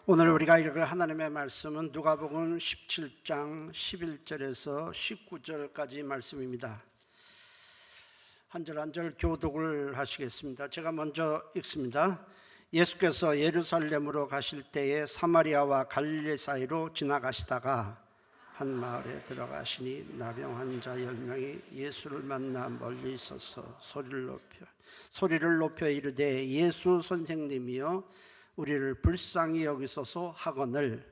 오늘 우리가 읽을 하나님의 말씀은 누가복음 17장 11절에서 19절까지 말씀입니다. 한 절 한 절 교독을 하시겠습니다. 제가 먼저 읽습니다. 예수께서 예루살렘으로 가실 때에 사마리아와 갈릴리 사이로 지나가시다가 한 마을에 들어가시니 나병 환자 10명이 예수를 만나 멀리 있어서 소리를 높여 이르되 예수 선생님이여 우리를 불쌍히 여기소서 하거늘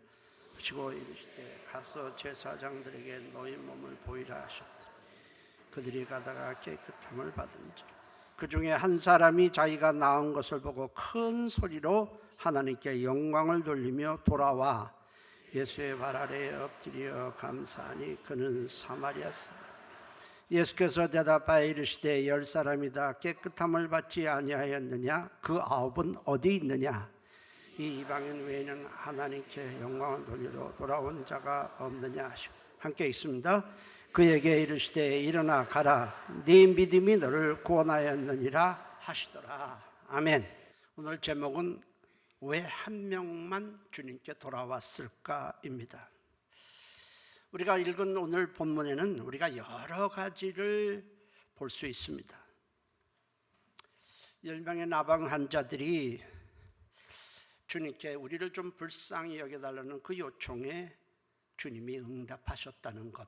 하시고 이르시되 가서 제사장들에게 너희 몸을 보이라 하셨다. 그들이 가다가 깨끗함을 받은지라. 그 중에 한 사람이 자기가 나은 것을 보고 큰 소리로 하나님께 영광을 돌리며 돌아와 예수의 발 아래에 엎드려 감사하니 그는 사마리아 사람. 예수께서 대답하여 이르시되 10사람이다 깨끗함을 받지 아니하였느냐? 그 9은 어디 있느냐? 이 이방인 외에는 하나님께 영광을 돌리러 돌아온 자가 없느냐 하시고 함께 있습니다. 그에게 이르시되 일어나 가라 네 믿음이 너를 구원하였느니라 하시더라. 아멘. 오늘 제목은 왜 한 명만 주님께 돌아왔을까입니다. 우리가 읽은 오늘 본문에는 우리가 여러 가지를 볼 수 있습니다. 10명의 나병 환자들이 주님께 우리를 좀 불쌍히 여겨달라는 그 요청에 주님이 응답하셨다는 것.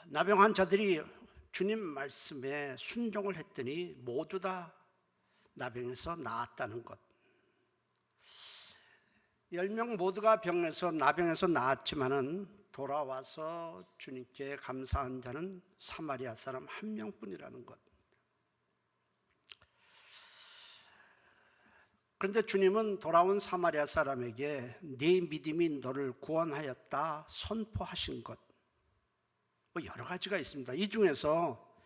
나병 환자들이 주님 말씀에 순종을 했더니 모두 다 나병에서 나았다는 것. 10명 모두가 병에서 나병에서 나았지만은 돌아와서 주님께 감사한 자는 사마리아 사람 한 명뿐이라는 것. 그런데 주님은 돌아온 사마리아 사람에게 네 믿음이 너를 구원하였다 선포하신 것. 여러 가지가 있습니다. 이 중에서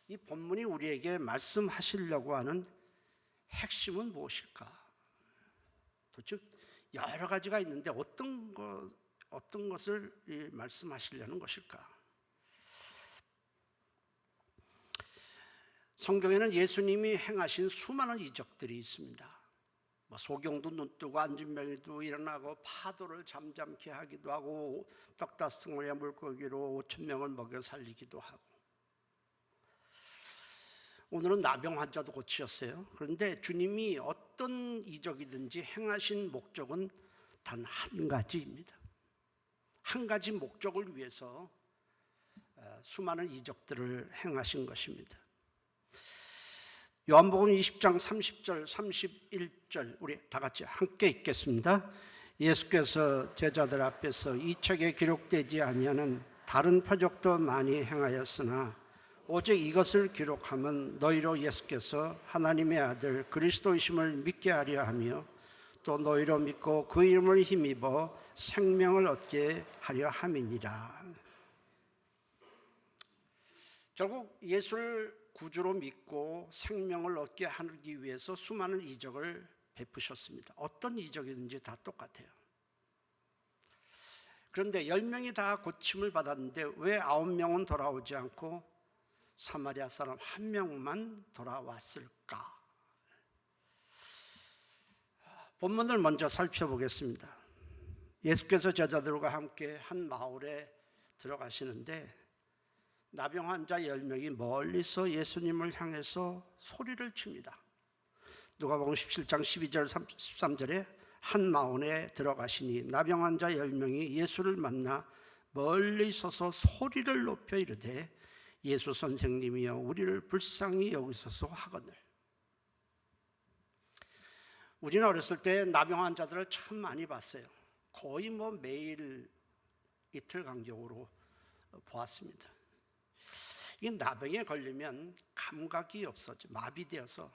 이 본문이 우리에게 말씀하시려고 하는 핵심은 무엇일까? 도대체 여러 가지가 있는데 어떤 것을 말씀하시려는 것일까? 성경에는 예수님이 행하신 수많은 이적들이 있습니다. 소경도 눈뜨고 안진병이도 일어나고 파도를 잠잠케 하기도 하고 떡 5덩어리의 물고기로 5,000명을 먹여 살리기도 하고 오늘은 나병 환자도 고치셨어요. 그런데 주님이 어떤 이적이든지 행하신 목적은 단 한 가지입니다. 한 가지 목적을 위해서 수많은 이적들을 행하신 것입니다. 요한복음 20장 30절 31절 우리 다 같이 함께 읽겠습니다. 예수께서 제자들 앞에서 이 책에 기록되지 아니하는 다른 표적도 많이 행하였으나 오직 이것을 기록하면 너희로 예수께서 하나님의 아들 그리스도이심을 믿게 하려 하며 또 너희로 믿고 그 이름을 힘입어 생명을 얻게 하려 함이니라. 결국 예수를 구주로 믿고 생명을 얻게 하기 위해서 수많은 이적을 베푸셨습니다. 어떤 이적이든지 다 똑같아요. 그런데 10명이 다 고침을 받았는데 왜 9명은 돌아오지 않고 사마리아 사람 1명만 돌아왔을까? 본문을 먼저 살펴보겠습니다. 예수께서 제자들과 함께 한 마을에 들어가시는데 나병 환자 10명이 멀리서 예수님을 향해서 소리를 칩니다. 누가복음 17장 12절 13절에 한 마을에 들어가시니 나병 환자 10명이 예수를 만나 멀리 서서 소리를 높여 이르되 예수 선생님이여 우리를 불쌍히 여기소서 하거늘. 우리는 어렸을 때 나병 환자들을 참 많이 봤어요. 거의 매일 이틀 간격으로 보았습니다. 이게 나병에 걸리면 감각이 없어져 마비되어서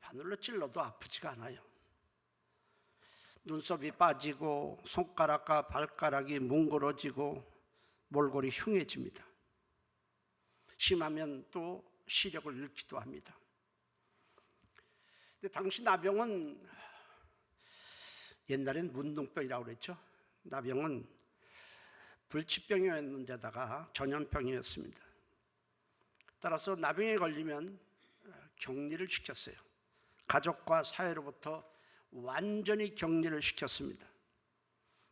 바늘로 찔러도 아프지가 않아요. 눈썹이 빠지고 손가락과 발가락이 뭉그러지고 몰골이 흉해집니다. 심하면 또 시력을 잃기도 합니다. 근데 당시 나병은 옛날엔 문둥병이라고 그랬죠. 나병은 불치병이었는데다가 전염병이었습니다. 따라서 나병에 걸리면 격리를 시켰어요. 가족과 사회로부터 완전히 격리를 시켰습니다.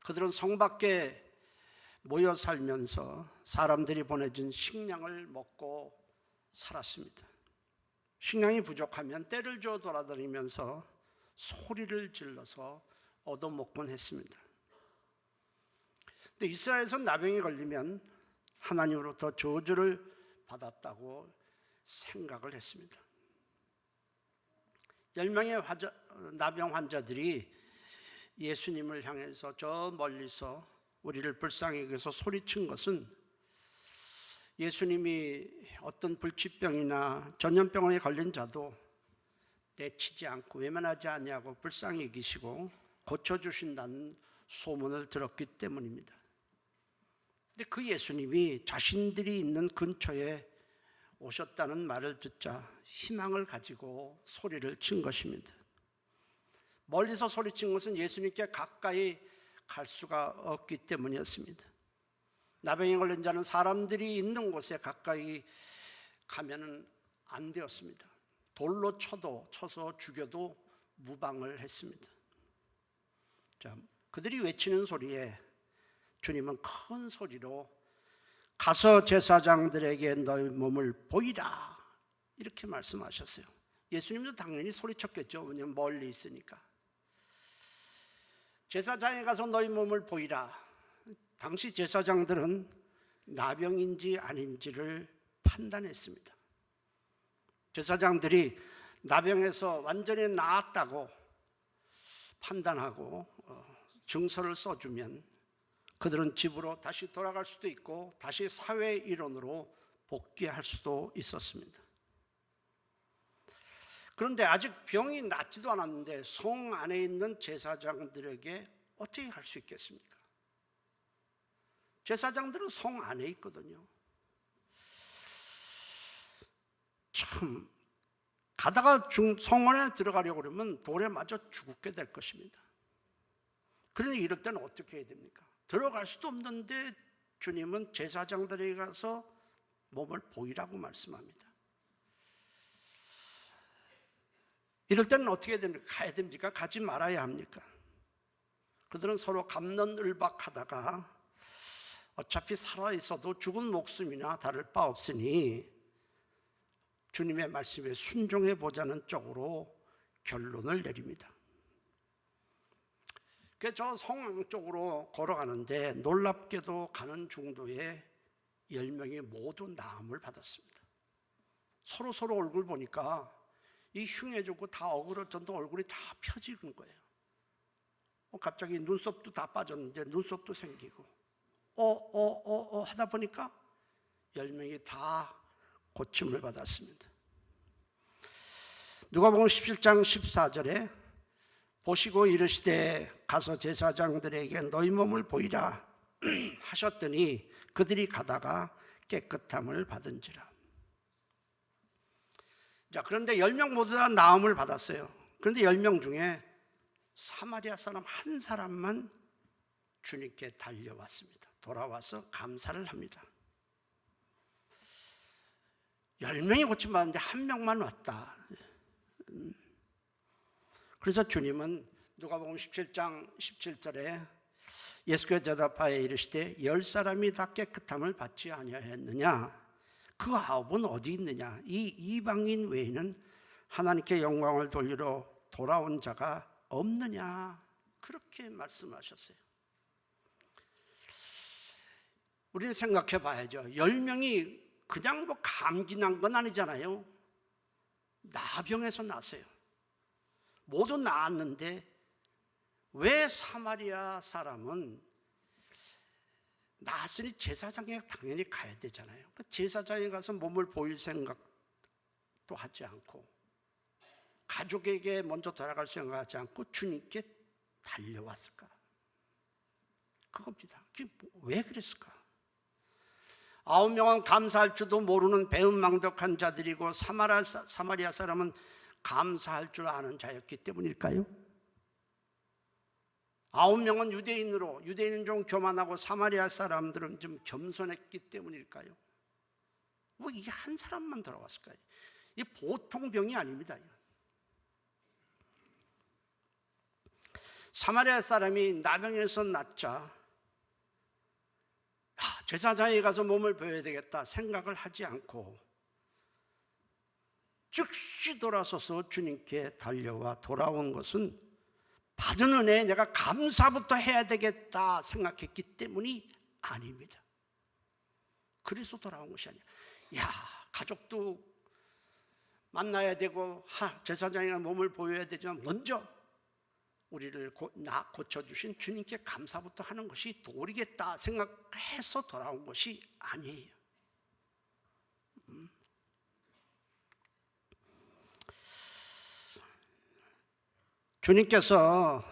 그들은 성 밖에 모여 살면서 사람들이 보내준 식량을 먹고 살았습니다. 식량이 부족하면 떼를 주워 돌아다니면서 소리를 질러서 얻어먹곤 했습니다. 근데 이스라엘에서 나병이 걸리면 하나님으로부터 저주를 받았다고 생각을 했습니다. 10명의 나병 환자들이 예수님을 향해서 저 멀리서 우리를 불쌍히 여겨서 소리친 것은 예수님이 어떤 불치병이나 전염병에 걸린 자도 내치지 않고 외면하지 아니하고 불쌍히 여기시고 고쳐주신다는 소문을 들었기 때문입니다. 근데 그 예수님이 자신들이 있는 근처에 오셨다는 말을 듣자 희망을 가지고 소리를 친 것입니다. 멀리서 소리친 것은 예수님께 가까이 갈 수가 없기 때문이었습니다. 나병에 걸린 자는 사람들이 있는 곳에 가까이 가면은 안 되었습니다. 돌로 쳐서 죽여도 무방을 했습니다. 자, 그들이 외치는 소리에 주님은 큰 소리로 가서 제사장들에게 너희 몸을 보이라 이렇게 말씀하셨어요. 예수님도 당연히 소리쳤겠죠. 왜냐하면 멀리 있으니까. 제사장에 가서 너희 몸을 보이라. 당시 제사장들은 나병인지 아닌지를 판단했습니다. 제사장들이 나병에서 완전히 나았다고 판단하고 증서를 써주면 그들은 집으로 다시 돌아갈 수도 있고 다시 사회 일원으로 복귀할 수도 있었습니다. 그런데 아직 병이 낫지도 않았는데 성 안에 있는 제사장들에게 어떻게 갈 수 있겠습니까? 제사장들은 성 안에 있거든요. 참 가다가 성원에 들어가려고 그러면 돌에 맞아 죽게 될 것입니다. 그러니 이럴 때는 어떻게 해야 됩니까? 들어갈 수도 없는데 주님은 제사장들에게 가서 몸을 보이라고 말씀합니다. 이럴 때는 어떻게 해야 됩니까? 가야 됩니까? 가지 말아야 합니까? 그들은 서로 갑론을박하다가 어차피 살아있어도 죽은 목숨이나 다를 바 없으니 주님의 말씀에 순종해 보자는 쪽으로 결론을 내립니다. 그래서 저 성황 쪽으로 걸어가는데 놀랍게도 가는 중도에 10명이 모두 나음을 받았습니다. 서로 얼굴 보니까 이 흉해졌고 다 어그러졌는데 얼굴이 다 펴지는 거예요. 갑자기 눈썹도 다 빠졌는데 눈썹도 생기고 하다 보니까 10명이 다 고침을 받았습니다. 누가복음 17장 14절에 보시고 이르시되 가서 제사장들에게 너희 몸을 보이라 하셨더니 그들이 가다가 깨끗함을 받은지라. 자, 그런데 10명 모두 다 나음을 받았어요. 그런데 10명 중에 사마리아 사람 한 사람만 주님께 달려왔습니다. 돌아와서 감사를 합니다. 10명이 고침받았는데 한 명만 왔다. 그래서 주님은 누가복음 17장 17절에 예수께서 대답하여 이르시되 10사람이 다 깨끗함을 받지 아니하였느냐? 그 9은 어디 있느냐? 이 이방인 외에는 하나님께 영광을 돌리러 돌아온 자가 없느냐? 그렇게 말씀하셨어요. 우리는 생각해 봐야죠. 10명이 그냥 뭐 감기 난 건 아니잖아요. 나병에서 났어요. 모두 나았는데 왜 사마리아 사람은 나았으니 제사장에 당연히 가야 되잖아요. 그 제사장에 가서 몸을 보일 생각도 하지 않고 가족에게 먼저 돌아갈 생각하지 않고 주님께 달려왔을까? 그겁니다. 그게 왜 그랬을까? 9명은 감사할 줄도 모르는 배은망덕한 자들이고 사마리아 사람은 감사할 줄 아는 자였기 때문일까요? 9명은 유대인은 좀 교만하고 사마리아 사람들은 좀 겸손했기 때문일까요? 왜 이게 한 사람만 돌아왔을까요? 이 보통 병이 아닙니다. 사마리아 사람이 나병에서 낫자 제사장에 가서 몸을 보여야 되겠다 생각을 하지 않고 즉시 돌아서서 주님께 달려와 돌아온 것은 받은 은혜에 내가 감사부터 해야 되겠다 생각했기 때문이 아닙니다. 그래서 돌아온 것이 아니야. 가족도 만나야 되고 제사장에 몸을 보여야 되지만 먼저 우리를 고쳐주신 주님께 감사부터 하는 것이 도리겠다 생각해서 돌아온 것이 아니에요. 주님께서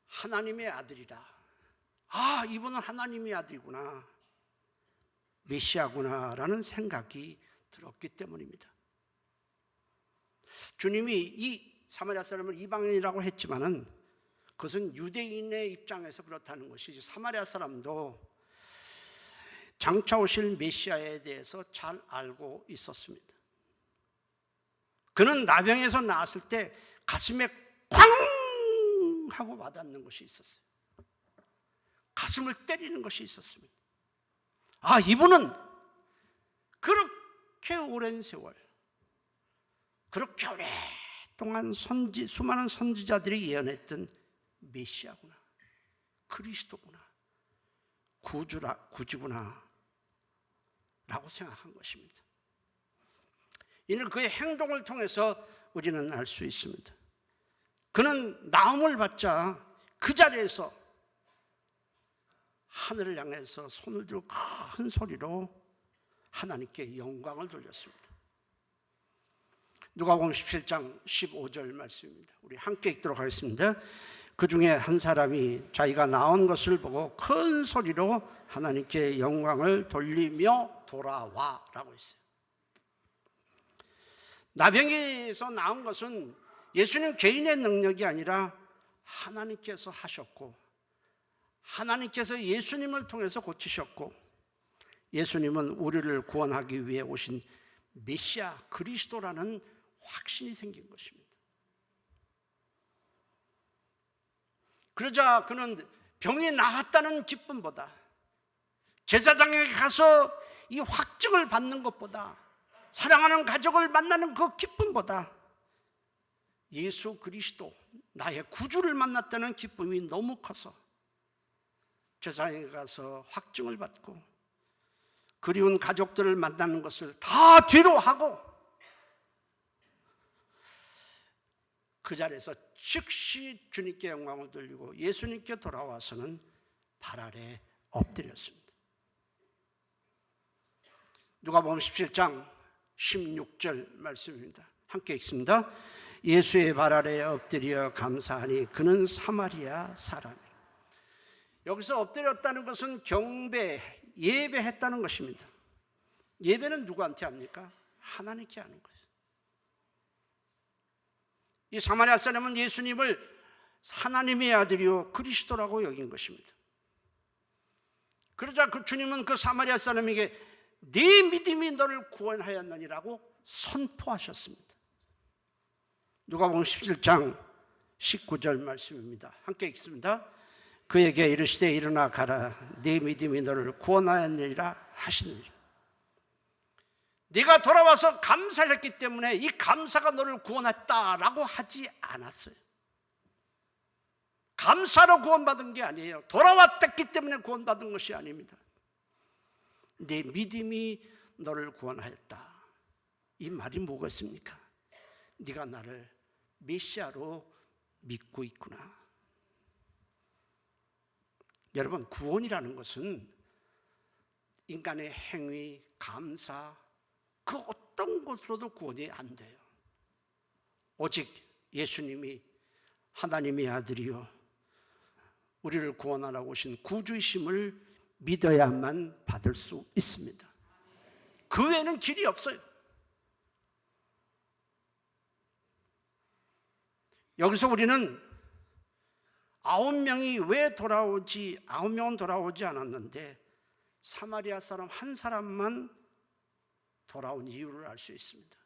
하나님의 아들이라, 이분은 하나님의 아들이구나, 메시아구나 라는 생각이 들었기 때문입니다. 주님이 이 사마리아 사람을 이방인이라고 했지만은 그것은 유대인의 입장에서 그렇다는 것이지, 사마리아 사람도 장차 오실 메시아에 대해서 잘 알고 있었습니다. 그는 나병에서 나았을 때 가슴에 쾅 하고 와닿는 것이 있었어요. 가슴을 때리는 것이 있었습니다. 이분은 그렇게 오랜 세월, 그렇게 오랫동안 수많은 선지자들이 예언했던 메시아구나, 그리스도구나, 구주구나 라고 생각한 것입니다. 이는 그의 행동을 통해서 우리는 알 수 있습니다. 그는 나음을 받자 그 자리에서 하늘을 향해서 손을 들고 큰 소리로 하나님께 영광을 돌렸습니다. 누가복음 17장 15절 말씀입니다. 우리 함께 읽도록 하겠습니다. 그 중에 한 사람이 자기가 나온 것을 보고 큰 소리로 하나님께 영광을 돌리며 돌아와 라고 했어요. 나병에서 나온 것은 예수님 개인의 능력이 아니라 하나님께서 하셨고, 하나님께서 예수님을 통해서 고치셨고, 예수님은 우리를 구원하기 위해 오신 메시아 그리스도라는 확신이 생긴 것입니다. 그러자 그는 병이 나았다는 기쁨보다, 제사장에 가서 이 확증을 받는 것보다, 사랑하는 가족을 만나는 그 기쁨보다 예수 그리스도, 나의 구주를 만났다는 기쁨이 너무 커서 제사장에 가서 확증을 받고 그리운 가족들을 만나는 것을 다 뒤로 하고 그 자리에서 즉시 주님께 영광을 돌리고 예수님께 돌아와서는 발 아래 엎드렸습니다. 누가복음 17장 16절 말씀입니다. 함께 읽습니다. 예수의 발 아래에 엎드려 감사하니 그는 사마리아 사람이라. 여기서 엎드렸다는 것은 경배, 예배했다는 것입니다. 예배는 누구한테 합니까? 하나님께 하는 거예요. 이 사마리아 사람은 예수님을 하나님의 아들이요 그리스도라고 여긴 것입니다. 그러자 그 주님은 그 사마리아 사람에게 네 믿음이 너를 구원하였느니라고 선포하셨습니다. 누가복음 17장 19절 말씀입니다. 함께 읽습니다. 그에게 이르시되 일어나 가라, 네 믿음이 너를 구원하였느니라 하시느니라. 네가 돌아와서 감사를 했기 때문에 이 감사가 너를 구원했다라고 하지 않았어요. 감사로 구원받은 게 아니에요. 돌아왔기 때문에 구원받은 것이 아닙니다. 네 믿음이 너를 구원하였다. 이 말이 뭐겠습니까? 네가 나를 메시아로 믿고 있구나. 여러분, 구원이라는 것은 인간의 행위, 감사, 그 어떤 것으로도 구원이 안 돼요. 오직 예수님이 하나님의 아들이요 우리를 구원하러 오신 구주이심을 믿어야만 받을 수 있습니다. 그 외에는 길이 없어요. 여기서 우리는 9명이 왜 돌아오지, 9명은 돌아오지 않았는데 사마리아 사람 한 사람만 돌아온 이유를 알 수 있습니다.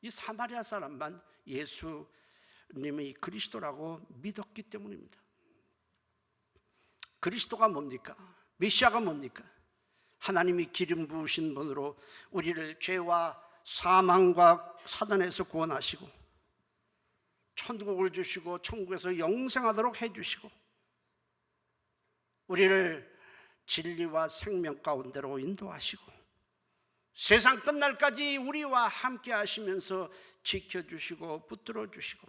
이 사마리아 사람만 예수 예수님이 그리스도라고 믿었기 때문입니다. 그리스도가 뭡니까? 메시아가 뭡니까? 하나님이 기름 부으신 분으로 우리를 죄와 사망과 사단에서 구원하시고 천국을 주시고 천국에서 영생하도록 해주시고 우리를 진리와 생명 가운데로 인도하시고 세상 끝날까지 우리와 함께 하시면서 지켜주시고 붙들어 주시고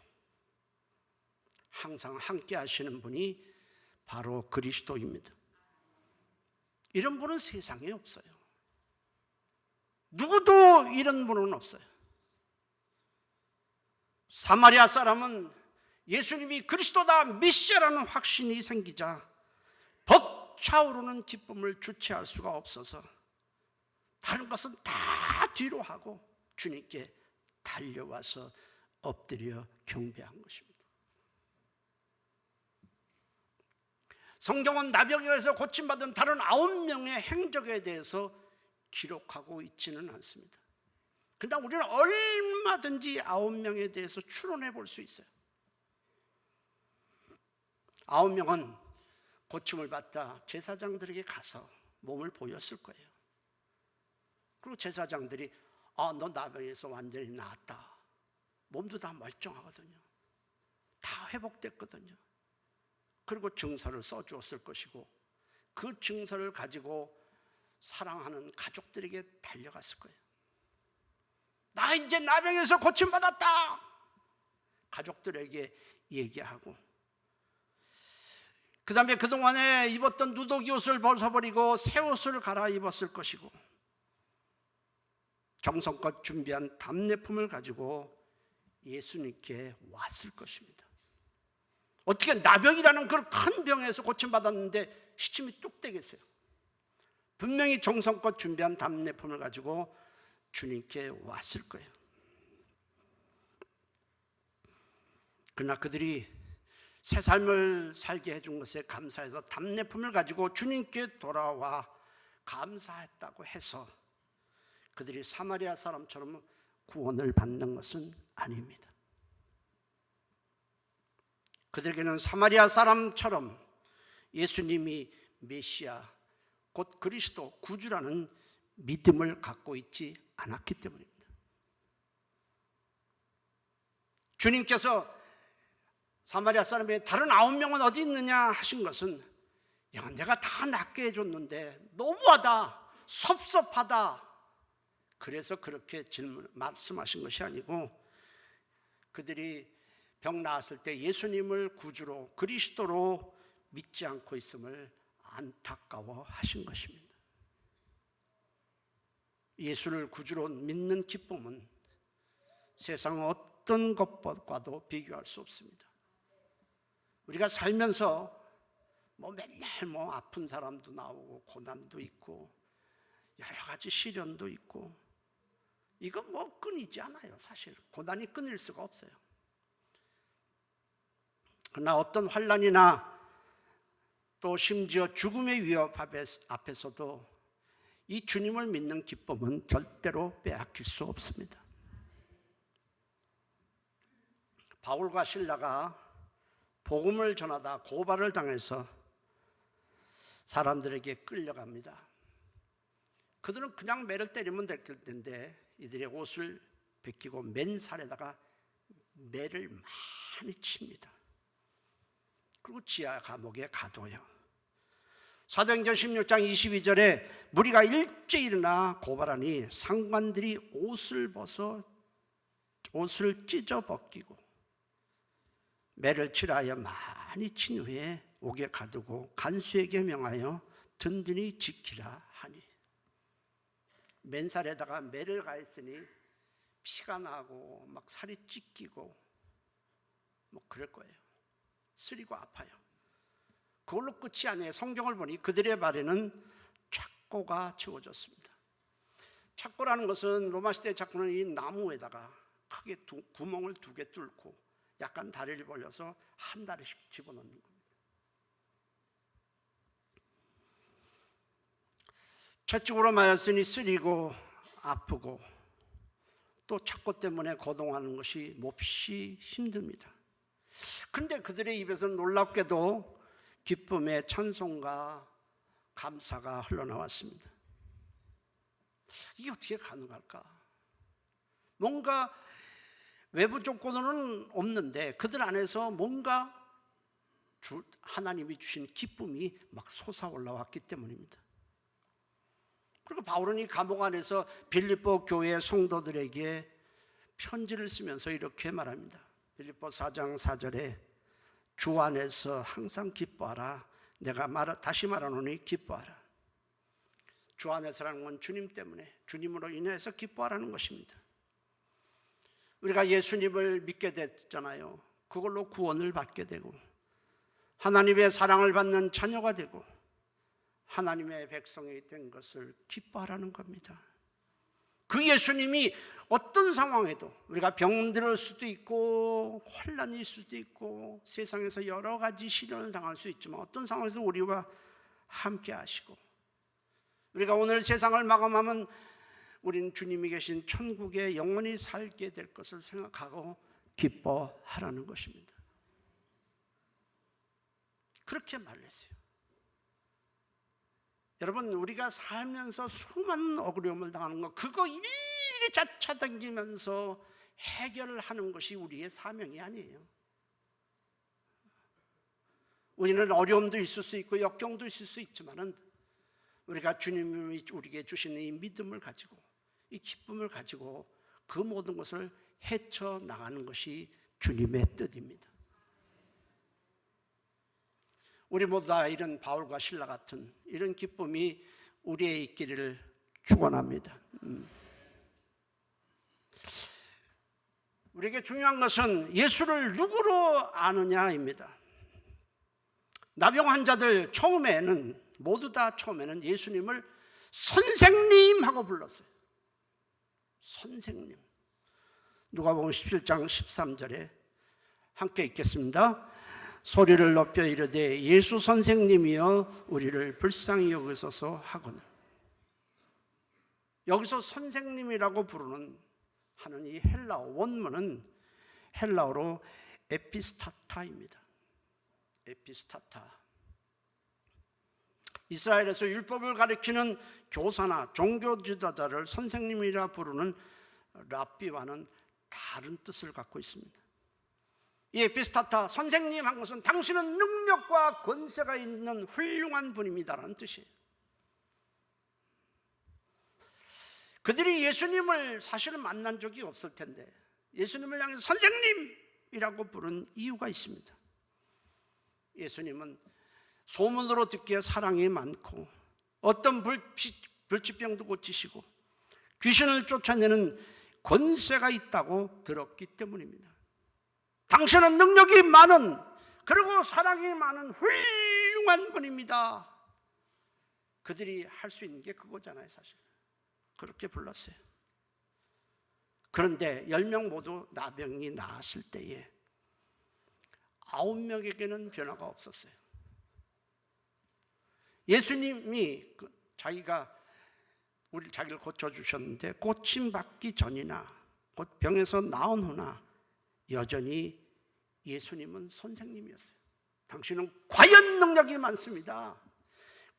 항상 함께 하시는 분이 바로 그리스도입니다. 이런 분은 세상에 없어요. 누구도 이런 분은 없어요. 사마리아 사람은 예수님이 그리스도다 메시아라는 확신이 생기자 벅차오르는 기쁨을 주체할 수가 없어서 다른 것은 다 뒤로 하고 주님께 달려와서 엎드려 경배한 것입니다. 성경은 나병에서 고침받은 다른 9명의 행적에 대해서 기록하고 있지는 않습니다. 그러나 우리는 얼마든지 9명에 대해서 추론해 볼 수 있어요. 9명은 고침을 받다 제사장들에게 가서 몸을 보였을 거예요. 그리고 제사장들이 너 나병에서 완전히 나았다. 몸도 다 멀쩡하거든요. 다 회복됐거든요. 그리고 증서를 써주었을 것이고 그 증서를 가지고 사랑하는 가족들에게 달려갔을 거예요. 나 이제 나병에서 고침받았다. 가족들에게 얘기하고 그 다음에 그동안에 입었던 누더기 옷을 벗어버리고 새 옷을 갈아입었을 것이고 정성껏 준비한 답례품을 가지고 예수님께 왔을 것입니다. 어떻게 나병이라는 그 큰 병에서 고침받았는데 시침이 뚝 되겠어요? 분명히 정성껏 준비한 답례품을 가지고 주님께 왔을 거예요. 그러나 그들이 새 삶을 살게 해준 것에 감사해서 답례품을 가지고 주님께 돌아와 감사했다고 해서 그들이 사마리아 사람처럼 구원을 받는 것은 아닙니다. 그들에게는 사마리아 사람처럼 예수님이 메시아 곧 그리스도 구주라는 믿음을 갖고 있지 않았기 때문입니다. 주님께서 사마리아 사람의 다른 9명은 어디 있느냐 하신 것은 내가 다 낫게 해줬는데 너무하다, 섭섭하다. 그래서 그렇게 말씀하신 것이 아니고 그들이 병 나았을 때 예수님을 구주로 그리스도로 믿지 않고 있음을 안타까워하신 것입니다. 예수를 구주로 믿는 기쁨은 세상 어떤 것과도 비교할 수 없습니다. 우리가 살면서 맨날 아픈 사람도 나오고 고난도 있고 여러 가지 시련도 있고 이거 끊이지 않아요. 사실 고난이 끊일 수가 없어요. 그러나 어떤 환난이나 또 심지어 죽음의 위협 앞에서도 이 주님을 믿는 기쁨은 절대로 빼앗길 수 없습니다. 바울과 실라가 복음을 전하다 고발을 당해서 사람들에게 끌려갑니다. 그들은 그냥 매를 때리면 될 텐데 이들의 옷을 벗기고 맨살에다가 매를 많이 칩니다. 그리고 지하 감옥에 가둬요. 사도행전 16장 22절에 무리가 일제히 일어나 고발하니 상관들이 옷을 찢어 벗기고 매를 칠하여 많이 친 후에 옥에 가두고 간수에게 명하여 든든히 지키라 하니 맨살에다가 매를 가했으니 피가 나고 막 살이 찢기고 그럴 거예요. 쓰리고 아파요. 그걸로 끝이 아니에요. 성경을 보니 그들의 발에는 착고가 채워졌습니다. 착고라는 것은 로마 시대의 착고는 이 나무에다가 크게 구멍을 2개 뚫고 약간 다리를 벌려서 한 다리씩 집어넣는 겁니다. 채찍으로 맞았으니 쓰리고 아프고 또 착고 때문에 거동하는 것이 몹시 힘듭니다. 그런데 그들의 입에서 놀랍게도 기쁨의 찬송과 감사가 흘러나왔습니다. 이게 어떻게 가능할까? 뭔가 외부 조건은 없는데 그들 안에서 뭔가 하나님이 주신 기쁨이 막 솟아올라왔기 때문입니다. 그리고 바울은 이 감옥 안에서 빌립보 교회 성도들에게 편지를 쓰면서 이렇게 말합니다. 빌립보 4장 4절에 주 안에서 항상 기뻐하라. 내가 다시 말하노니 기뻐하라. 주 안에서라는 건 주님 때문에, 주님으로 인해서 기뻐하라는 것입니다. 우리가 예수님을 믿게 됐잖아요. 그걸로 구원을 받게 되고 하나님의 사랑을 받는 자녀가 되고 하나님의 백성이 된 것을 기뻐하라는 겁니다. 그 예수님이 어떤 상황에도, 우리가 병들 수도 있고 혼란일 수도 있고 세상에서 여러 가지 시련을 당할 수 있지만 어떤 상황에서 우리와 함께 하시고, 우리가 오늘 세상을 마감하면 우린 주님이 계신 천국에 영원히 살게 될 것을 생각하고 기뻐하라는 것입니다. 그렇게 말했어요. 여러분, 우리가 살면서 수많은 어려움을 당하는 거, 그거 일일이 쫓아다니면서 해결하는 것이 우리의 사명이 아니에요. 우리는 어려움도 있을 수 있고 역경도 있을 수 있지만은 우리가 주님이 우리에게 주시는 이 믿음을 가지고, 이 기쁨을 가지고 그 모든 것을 헤쳐나가는 것이 주님의 뜻입니다. 우리 모두 다 이런 바울과 실라 같은 이런 기쁨이 우리에 있기를 축원합니다. 우리에게 중요한 것은 예수를 누구로 아느냐입니다. 나병 환자들 모두 다 처음에는 예수님을 선생님 하고 불렀어요. 선생님. 누가복음 17장 13절에 함께 읽겠습니다. 소리를 높여 이르되 예수 선생님이여 우리를 불쌍히 여기소서 하거늘. 여기서 선생님이라고 부르는 하는 이 헬라어 원문은 헬라어로 에피스타타입니다. 에피스타타. 이스라엘에서 율법을 가리키는 교사나 종교 지도자를 선생님이라 부르는 랍비와는 다른 뜻을 갖고 있습니다. 이 에피스타타, 선생님 한 것은 당신은 능력과 권세가 있는 훌륭한 분입니다라는 뜻이에요. 그들이 예수님을 사실은 만난 적이 없을 텐데 예수님을 향해서 선생님이라고 부른 이유가 있습니다. 예수님은 소문으로 듣기에 사랑이 많고 어떤 불치병도 고치시고 귀신을 쫓아내는 권세가 있다고 들었기 때문입니다. 당신은 능력이 많은, 그리고 사랑이 많은 훌륭한 분입니다. 그들이 할 수 있는 게 그거잖아요, 사실. 그렇게 불렀어요. 그런데 10명 모두 나병이 나았을 때에 9명에게는 변화가 없었어요. 예수님이 자기를 고쳐주셨는데 고침받기 전이나 곧 병에서 나은 후나 여전히 예수님은 선생님이었어요. 당신은 과연 능력이 많습니다.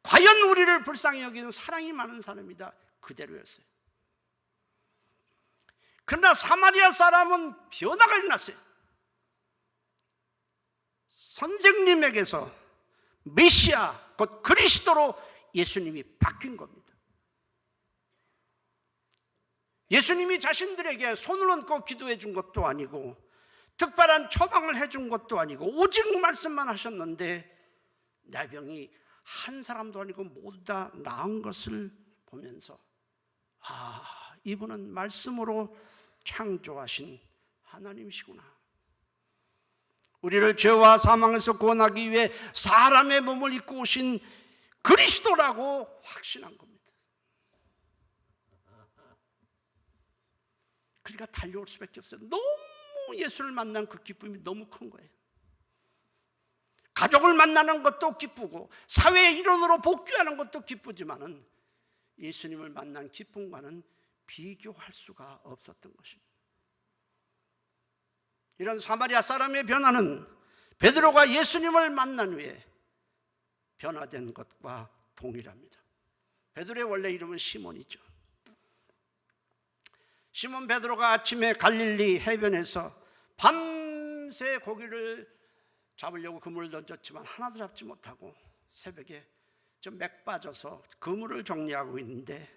과연 우리를 불쌍히 여기는 사랑이 많은 사람이다. 그대로였어요. 그러나 사마리아 사람은 변화가 일어났어요. 선생님에게서 메시아, 곧 그리스도로 예수님이 바뀐 겁니다. 예수님이 자신들에게 손을 얹고 기도해 준 것도 아니고 특별한 처방을 해준 것도 아니고 오직 말씀만 하셨는데 나병이 한 사람도 아니고 모두 다 나은 것을 보면서 이분은 말씀으로 창조하신 하나님이시구나. 우리를 죄와 사망에서 구원하기 위해 사람의 몸을 입고 오신 그리스도라고 확신한 겁니다. 그러니까 달려올 수밖에 없어요. 너무 예수를 만난 그 기쁨이 너무 큰 거예요. 가족을 만나는 것도 기쁘고 사회의 일원으로 복귀하는 것도 기쁘지만은 예수님을 만난 기쁨과는 비교할 수가 없었던 것입니다. 이런 사마리아 사람의 변화는 베드로가 예수님을 만난 후에 변화된 것과 동일합니다. 베드로의 원래 이름은 시몬이죠. 시몬 베드로가 아침에 갈릴리 해변에서 밤새 고기를 잡으려고 그물을 던졌지만 하나도 잡지 못하고 새벽에 좀 맥 빠져서 그물을 정리하고 있는데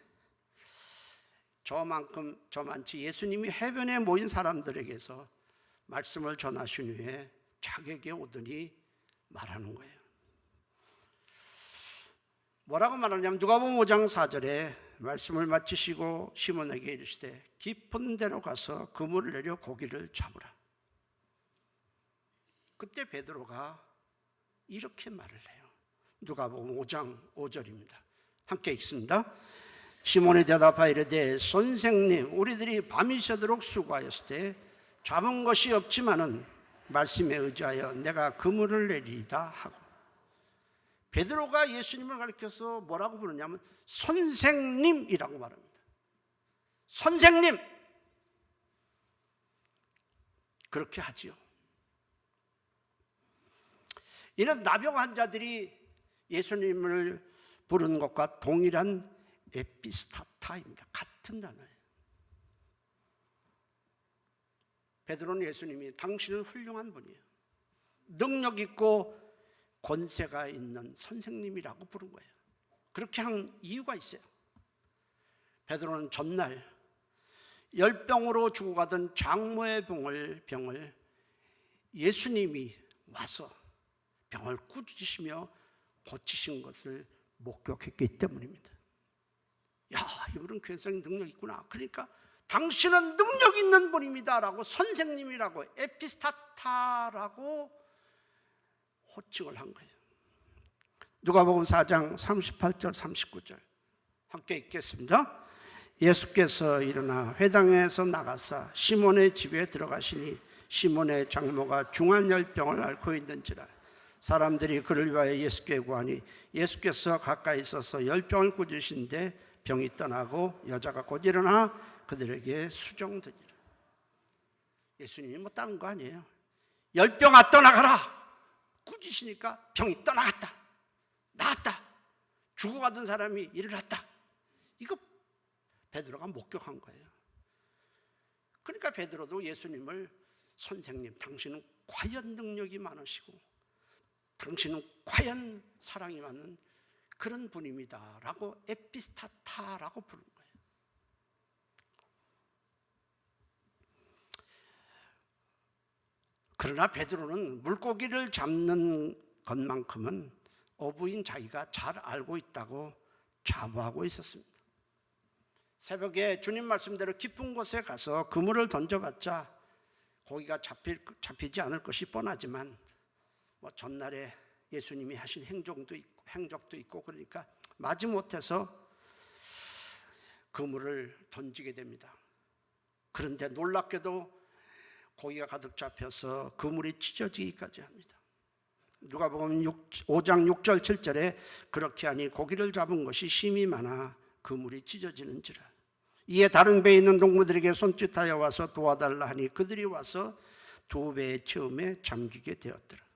저만치 예수님이 해변에 모인 사람들에게서 말씀을 전하신 후에 자기에게 오더니 말하는 거예요. 뭐라고 말하냐면 누가복음 5장 4절에 말씀을 마치시고 시몬에게 이르시되 깊은 데로 가서 그물을 내려 고기를 잡으라. 그때 베드로가 이렇게 말을 해요. 누가복음 5장 5절입니다. 함께 읽습니다. 시몬이 대답하여 이르되 선생님 우리들이 밤이 새도록 수고하였을 때 잡은 것이 없지만은 말씀에 의지하여 내가 그물을 내리리다 하고, 베드로가 예수님을 가리켜서 뭐라고 부르냐면 선생님이라고 말합니다. 선생님, 그렇게 하지요. 이런 나병 환자들이 예수님을 부르는 것과 동일한 에피스타타입니다. 같은 단어예요. 베드로는 예수님이 당신은 훌륭한 분이에요, 능력 있고 권세가 있는 선생님이라고 부른 거예요. 그렇게 한 이유가 있어요. 베드로는 전날 열병으로 죽어가던 장모의 병을 예수님이 와서 병을 꾸짖으시며 고치신 것을 목격했기 때문입니다. 야, 이분은 굉장히 능력 있구나. 그러니까 당신은 능력 있는 분입니다라고, 선생님이라고, 에피스타타라고 호칭을 한 거예요. 누가복음 4장 38절 39절 함께 읽겠습니다. 예수께서 일어나 회당에서 나가사 시몬의 집에 들어가시니 시몬의 장모가 중한 열병을 앓고 있는지라. 사람들이 그를 위하여 예수께 구하니 예수께서 가까이 있어서 열병을 꾸짖으신데 병이 떠나고 여자가 곧 일어나 그들에게 수종드니라. 예수님이 뭐 다른 거 아니에요. 열병아 떠나가라 꾸짖으시니까 병이 떠나갔다, 나았다, 죽어가던 사람이 일어났다. 이거 베드로가 목격한 거예요. 그러니까 베드로도 예수님을 선생님, 당신은 과연 능력이 많으시고 당신은 과연 사랑이 많은 그런 분입니다 라고 에피스타타라고 부른 거예요. 그러나 베드로는 물고기를 잡는 것만큼은 어부인 자기가 잘 알고 있다고 자부하고 있었습니다. 새벽에 주님 말씀대로 깊은 곳에 가서 그물을 던져봤자 고기가 잡히지 않을 것이 뻔하지만 뭐 전날에 예수님이 하신 행적도 있고 그러니까 마지못해서 그물을 던지게 됩니다. 그런데 놀랍게도 고기가 가득 잡혀서 그물이 찢어지기까지 합니다. 누가복음 5장 6절 7절에 그렇게 하니 고기를 잡은 것이 심히 많아 그물이 찢어지는지라. 이에 다른 배에 있는 동무들에게 손짓하여 와서 도와달라 하니 그들이 와서 두 배의 처음에 잠기게 되었더라.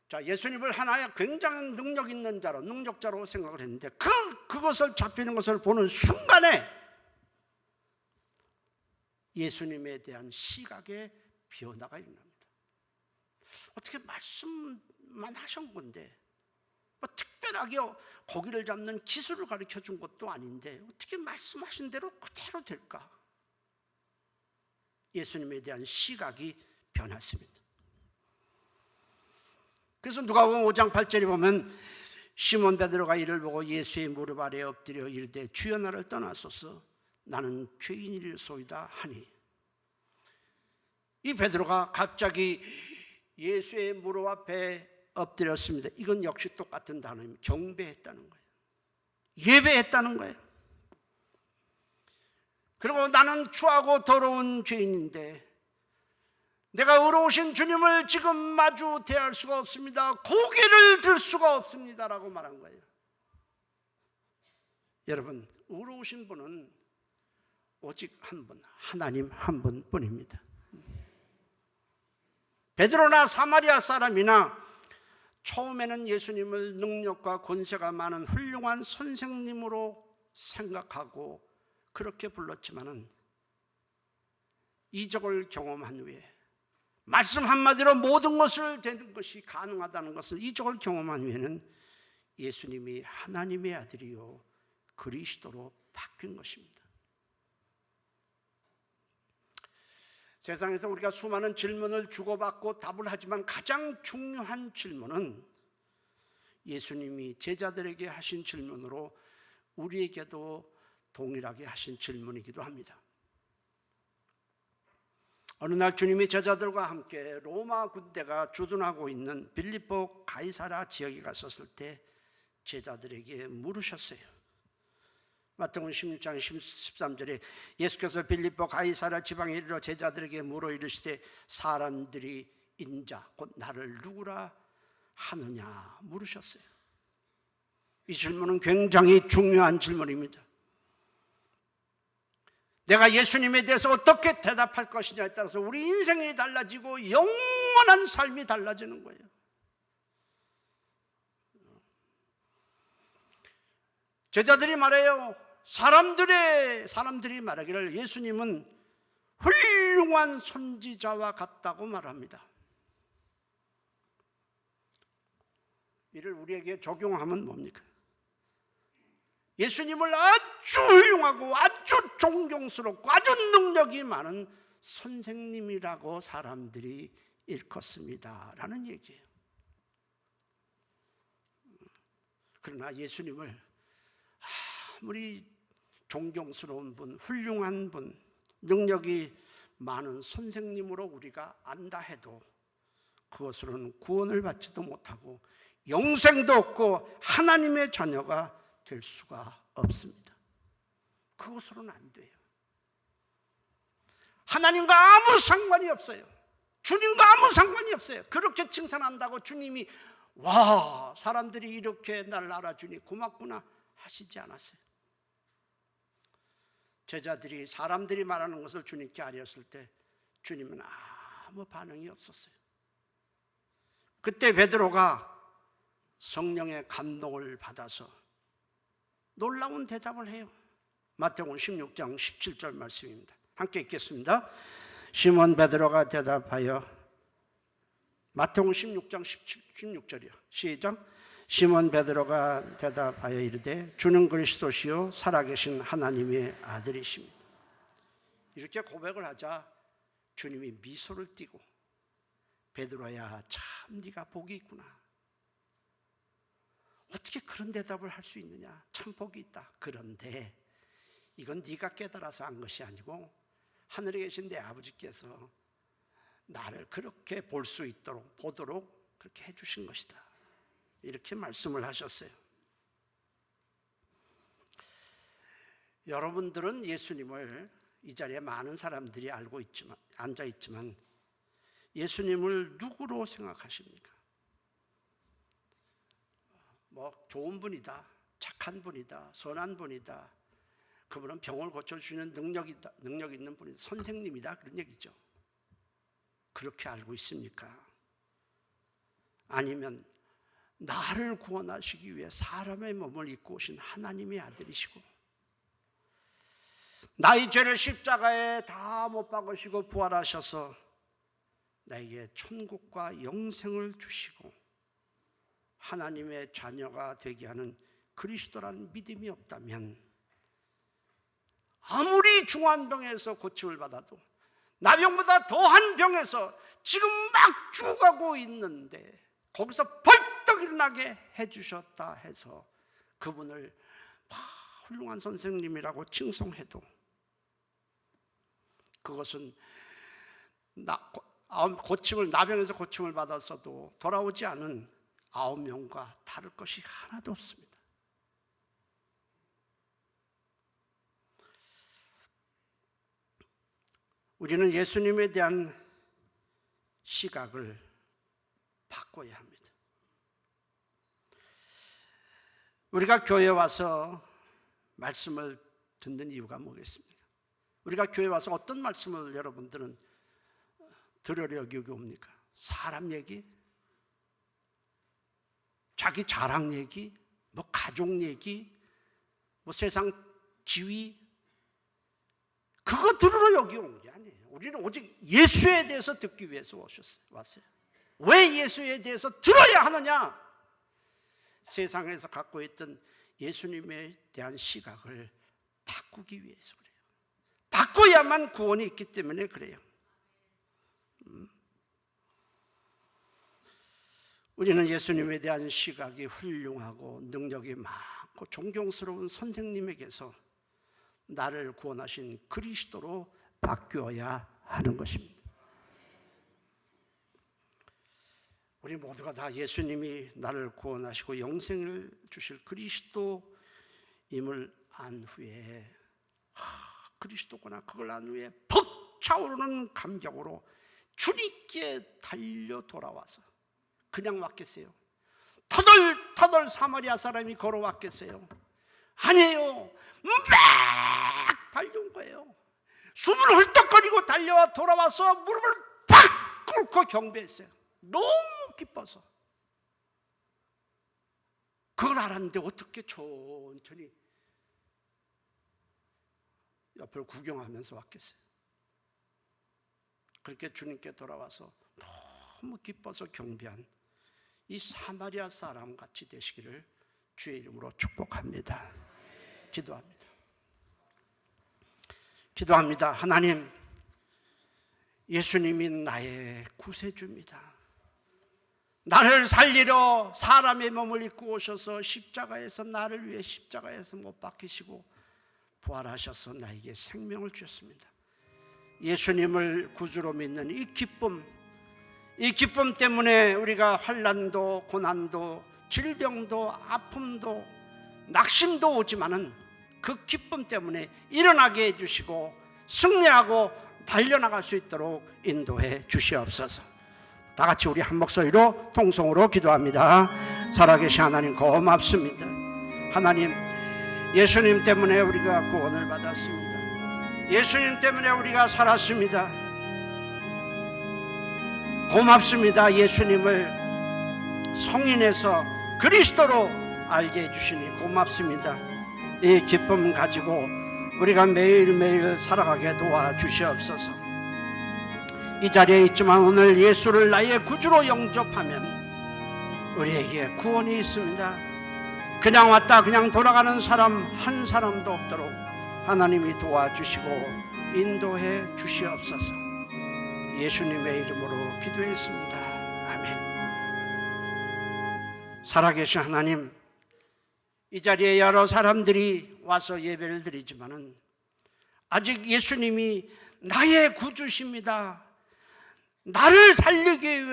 자, 예수님을 하나의 굉장히 능력 있는 자로, 능력자로 생각을 했는데 그것을 잡히는 것을 보는 순간에 예수님에 대한 시각의 변화가 일어납니다. 어떻게 말씀만 하신 건데 뭐 특별하게 고기를 잡는 기술을 가르쳐 준 것도 아닌데 어떻게 말씀하신 대로 그대로 될까? 예수님에 대한 시각이 변했습니다. 그래서 누가복음 5장 8절에 보면 시몬 베드로가 이를 보고 예수의 무릎 아래에 엎드려 이르되 주여 나를 떠나소서 나는 죄인이로소이다 하니, 이 베드로가 갑자기 예수의 무릎 앞에 엎드렸습니다. 이건 역시 똑같은 단어입니다. 경배했다는 거예요. 예배했다는 거예요. 그리고 나는 추하고 더러운 죄인인데 내가 의로우신 주님을 지금 마주 대할 수가 없습니다. 고개를 들 수가 없습니다 라고 말한 거예요. 여러분, 의로우신 분은 오직 한 분, 하나님 한 분뿐입니다. 베드로나 사마리아 사람이나 처음에는 예수님을 능력과 권세가 많은 훌륭한 선생님으로 생각하고 그렇게 불렀지만은 이적을 경험한 후에 말씀 한마디로 모든 것을 되는 것이 가능하다는 것을 이적을 경험한 후에는 예수님이 하나님의 아들이요 그리스도로 바뀐 것입니다. 세상에서 우리가 수많은 질문을 주고받고 답을 하지만 가장 중요한 질문은 예수님이 제자들에게 하신 질문으로 우리에게도 동일하게 하신 질문이기도 합니다. 어느 날 주님이 제자들과 함께 로마 군대가 주둔하고 있는 빌립보 가이사랴 지역에 갔었을 때 제자들에게 물으셨어요. 마태복음 16장 13절에 예수께서 빌립보 가이사랴 지방에 이르러 제자들에게 물어 이르시되 사람들이 인자 곧 나를 누구라 하느냐 물으셨어요. 이 질문은 굉장히 중요한 질문입니다. 내가 예수님에 대해서 어떻게 대답할 것이냐에 따라서 우리 인생이 달라지고 영원한 삶이 달라지는 거예요. 제자들이 말해요. 사람들이 말하기를 예수님은 훌륭한 선지자와 같다고 말합니다. 이를 우리에게 적용하면 뭡니까? 예수님을 아주 훌륭하고 아주 존경스럽고 아주 능력이 많은 선생님이라고 사람들이 일컫습니다 라는 얘기예요. 그러나 예수님을 아무리 존경스러운 분, 훌륭한 분, 능력이 많은 선생님으로 우리가 안다 해도 그것으로는 구원을 받지도 못하고 영생도 없고 하나님의 자녀가 될 수가 없습니다. 그것으로는 안 돼요. 하나님과 아무 상관이 없어요. 주님과 아무 상관이 없어요. 그렇게 칭찬한다고 주님이 와 사람들이 이렇게 날 알아주니 고맙구나 하시지 않았어요. 제자들이 사람들이 말하는 것을 주님께 알렸을 때 주님은 아무 반응이 없었어요. 그때 베드로가 성령의 감동을 받아서 놀라운 대답을 해요. 마태복음 16장 17절 말씀입니다. 함께 읽겠습니다. 시몬 베드로가 대답하여 마태복음 16장 16절이요. 시작. 시몬 베드로가 대답하여 이르되 주는 그리스도시요 살아계신 하나님의 아들이십니다. 이렇게 고백을 하자 주님이 미소를 띠고 베드로야 참 네가 복이 있구나. 어떻게 그런 대답을 할 수 있느냐. 참 복이 있다. 그런데 이건 네가 깨달아서 한 것이 아니고 하늘에 계신 내 아버지께서 나를 그렇게 볼 수 있도록 보도록 그렇게 해주신 것이다. 이렇게 말씀을 하셨어요. 여러분들은 예수님을 이 자리에 많은 사람들이 알고 있지만 앉아 있지만 예수님을 누구로 생각하십니까? 좋은 분이다, 착한 분이다, 선한 분이다, 그분은 병을 고쳐주시는 능력 있는 분이다, 선생님이다 그런 얘기죠. 그렇게 알고 있습니까? 아니면 나를 구원하시기 위해 사람의 몸을 입고 오신 하나님의 아들이시고 나의 죄를 십자가에 다 못 박으시고 부활하셔서 나에게 천국과 영생을 주시고 하나님의 자녀가 되게 하는 그리스도라는 믿음이 없다면 아무리 중한 병에서 고침을 받아도 나병보다 더한 병에서 지금 막 죽어가고 있는데 거기서 벌떡 일어나게 해주셨다 해서 그분을 훌륭한 선생님이라고 칭송해도 그것은 나병에서 고침을 받았어도 돌아오지 않은 9명과 다를 것이 하나도 없습니다. 우리는 예수님에 대한 시각을 바꿔야 합니다. 우리가 교회에 와서 말씀을 듣는 이유가 뭐겠습니까? 우리가 교회 와서 어떤 말씀을 여러분들은 들으려고 옵니까? 사람 얘기? 자기 자랑 얘기? 뭐 가족 얘기? 뭐 세상 지위? 그거 들으러 여기 온 게 아니에요. 우리는 오직 예수에 대해서 듣기 위해서 왔어요. 왜 예수에 대해서 들어야 하느냐? 세상에서 갖고 있던 예수님에 대한 시각을 바꾸기 위해서 그래요. 바꿔야만 구원이 있기 때문에 그래요. 우리는 예수님에 대한 시각이 훌륭하고 능력이 많고 존경스러운 선생님에게서 나를 구원하신 그리스도로 바뀌어야 하는 것입니다. 우리 모두가 다 예수님이 나를 구원하시고 영생을 주실 그리스도임을 안 후에 그리스도구나, 그걸 안 후에 벅차오르는 감격으로 주님께 달려 돌아와서 그냥 왔겠어요? 터덜터덜 사마리아 사람이 걸어왔겠어요? 아니에요. 막 달려온 거예요. 숨을 헐떡거리고 달려와 돌아와서 무릎을 팍 꿇고 경배했어요. 너무 기뻐서. 그걸 알았는데 어떻게 천천히 옆을 구경하면서 왔겠어요? 그렇게 주님께 돌아와서 너무 기뻐서 경배한 이 사마리아 사람 같이 되시기를 주의 이름으로 축복합니다. 기도합니다. 하나님, 예수님이 나의 구세주입니다. 나를 살리러 사람의 몸을 입고 오셔서 십자가에서 나를 위해 십자가에서 못 박히시고 부활하셔서 나에게 생명을 주셨습니다. 예수님을 구주로 믿는 이 기쁨 때문에 우리가 환난도 고난도 질병도 아픔도 낙심도 오지만은 그 기쁨 때문에 일어나게 해주시고 승리하고 달려나갈 수 있도록 인도해 주시옵소서. 다 같이 우리 한 목소리로 통성으로 기도합니다. 살아계신 하나님 고맙습니다. 하나님, 예수님 때문에 우리가 구원을 받았습니다. 예수님 때문에 우리가 살았습니다. 고맙습니다. 예수님을 성인에서 그리스도로 알게 해주시니 고맙습니다. 이 기쁨 가지고 우리가 매일매일 살아가게 도와주시옵소서. 이 자리에 있지만 오늘 예수를 나의 구주로 영접하면 우리에게 구원이 있습니다. 그냥 왔다 그냥 돌아가는 사람 한 사람도 없도록 하나님이 도와주시고 인도해 주시옵소서. 예수님의 이름으로 기도했습니다. 아멘. 살아계신 하나님, 이 자리에 여러 사람들이 와서 예배를 드리지만은 아직 예수님이 나의 구주십니다. 나를 살리기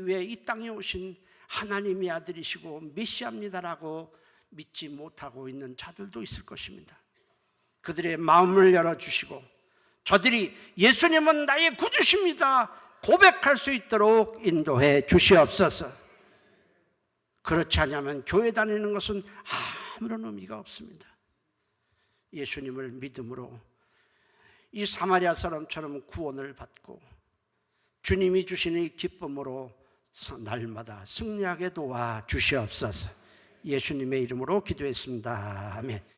위해 이 땅에 오신 하나님의 아들이시고 메시아입니다라고 믿지 못하고 있는 자들도 있을 것입니다. 그들의 마음을 열어주시고 저들이 예수님은 나의 구주십니다 고백할 수 있도록 인도해 주시옵소서. 그렇지 않으면 교회 다니는 것은 아무런 의미가 없습니다. 예수님을 믿음으로 이 사마리아 사람처럼 구원을 받고 주님이 주시는 이 기쁨으로 날마다 승리하게 도와주시옵소서. 예수님의 이름으로 기도했습니다. 아멘.